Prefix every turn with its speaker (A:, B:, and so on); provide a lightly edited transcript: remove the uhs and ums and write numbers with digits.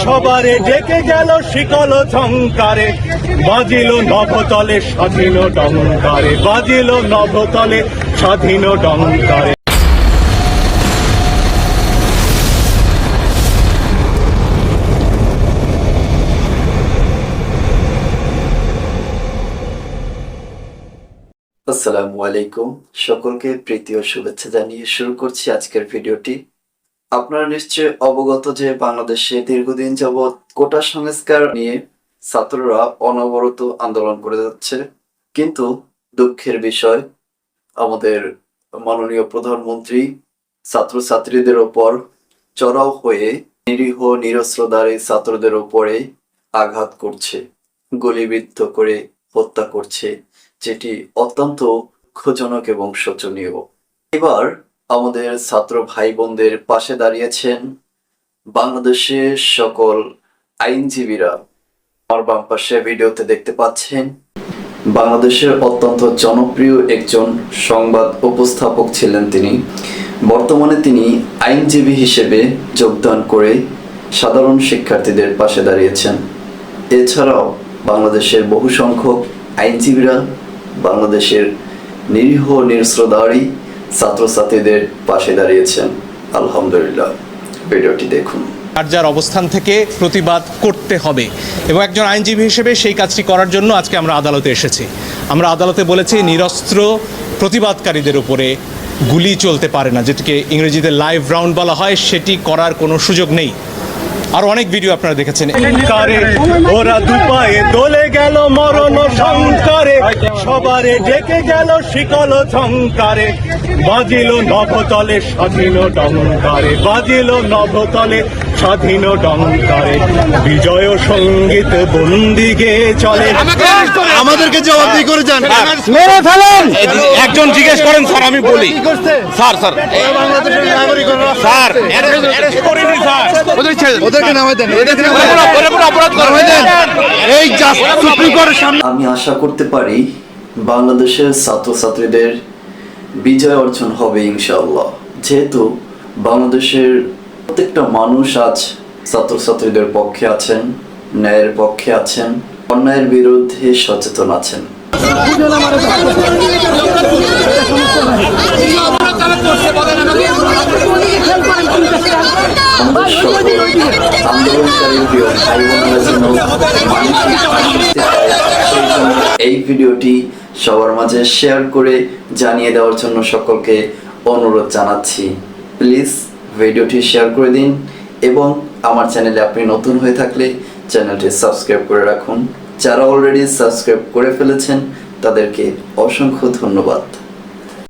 A: সবারে ডেকে গেল শিকল ঝংকারে, বাজিল নভতলে স্বাধীন ডঙ্কারে, বাজিল নভতলে স্বাধীন ডঙ্কারে।
B: আসসালামু আলাইকুম, সকলকে প্রীতি ও শুভেচ্ছা জানিয়ে শুরু করছি আজকের ভিডিওটি। আপনারা নিশ্চয়ই অবগত যে বাংলাদেশে দীর্ঘদিন যাবৎ কোটা সংস্কার নিয়ে ছাত্ররা অনবরত আন্দোলন করে যাচ্ছে, কিন্তু দুঃখের বিষয় আমাদের মাননীয় প্রধানমন্ত্রী ছাত্রছাত্রীদের ওপর চড়াও হয়ে নিরীহ নিরস্ত্রধারী ছাত্রদের উপরে আঘাত করছে, গুলিবিদ্ধ করে হত্যা করছে, যেটি অত্যন্ত দুঃখজনক এবং শোচনীয়। এবার আমাদের ছাত্র ভাই বোনদের পাশে দাঁড়িয়েছেন বাংলাদেশের সকল আইনজীবীরা। আমার বাম পাশে ভিডিওতে দেখতে পাচ্ছেন বাংলাদেশের অত্যন্ত জনপ্রিয় একজন সংবাদ উপস্থাপক ছিলেন তিনি। বর্তমানে তিনি আইনজীবী হিসেবে যোগদান করে সাধারণ শিক্ষার্থীদের পাশে দাঁড়িয়েছেন। এছাড়াও বাংলাদেশের বহু সংখ্যক আইনজীবীরা বাংলাদেশের নিরীহ নিরস্ত্রধারী ছাত্রছাত্রীদের পাশে দাঁড়িয়েছেন। আলহামদুলিল্লাহ, ভিডিওটি দেখুন।
C: যার অবস্থান থেকে প্রতিবাদ করতে হবে এবং একজন আইনজীবী হিসেবে সেই কাজটি করার জন্য আজকে আমরা আদালতে এসেছি। আমরা আদালতে বলেছি নিরস্ত্র প্রতিবাদকারীদের উপরে গুলি চলতে পারে না, যেটিকে ইংরেজিতে লাইভ রাউন্ড বলা হয়, সেটি করার কোনো সুযোগ নেই। আর অনেক ভিডিও আপনারা দেখেছেন।
A: ওরা দুপায়ে দলে গেল মরণ সংকারে, সবারে ডেকে গেল শিকল ঝংকারে, বাজিল নভতলে স্বাধীন ডঙ্কারে, বাজিল নভতলে স্বাধীন ডঙ্কারে। বিজয় সঙ্গীত বন্দিগে চলে।
D: আমাদেরকে জবাবদিহি করে যান,
C: মেরে ফেলেন। একজন জিজ্ঞেস করেন স্যার, আমি বলি স্যার
D: বাংলাদেশের নাগরিকরা
C: স্যার অ্যারেস্ট করিনি স্যার,
D: ওদেরকে নামাই দেন, এই সুপ্রিম কোর্টের সামনে।
B: আমি আশা করতে পারি বাংলাদেশের ছাত্রছাত্রীদের বিজয় অর্জন হবে ইনশাআল্লাহ, যেহেতু বাংলাদেশের প্রত্যেকটা মানুষ আজ ছাত্রছাত্রীদের পক্ষে আছেন, ন্যায়ের পক্ষে আছেন, অন্যায়ের বিরুদ্ধে সচেতন আছেন। এই ভিডিওটি সবার মাঝে শেয়ার করে জানিয়ে দেওয়ার জন্য সকলকে অনুরোধ জানাচ্ছি। প্লিজ ভিডিওটি শেয়ার করে দিন এবং আমার চ্যানেলে আপনি নতুন হয়ে থাকলে চ্যানেলটি সাবস্ক্রাইব করে রাখুন। যারা অলরেডি সাবস্ক্রাইব করে ফেলেছেন তাদেরকে অসংখ্য ধন্যবাদ।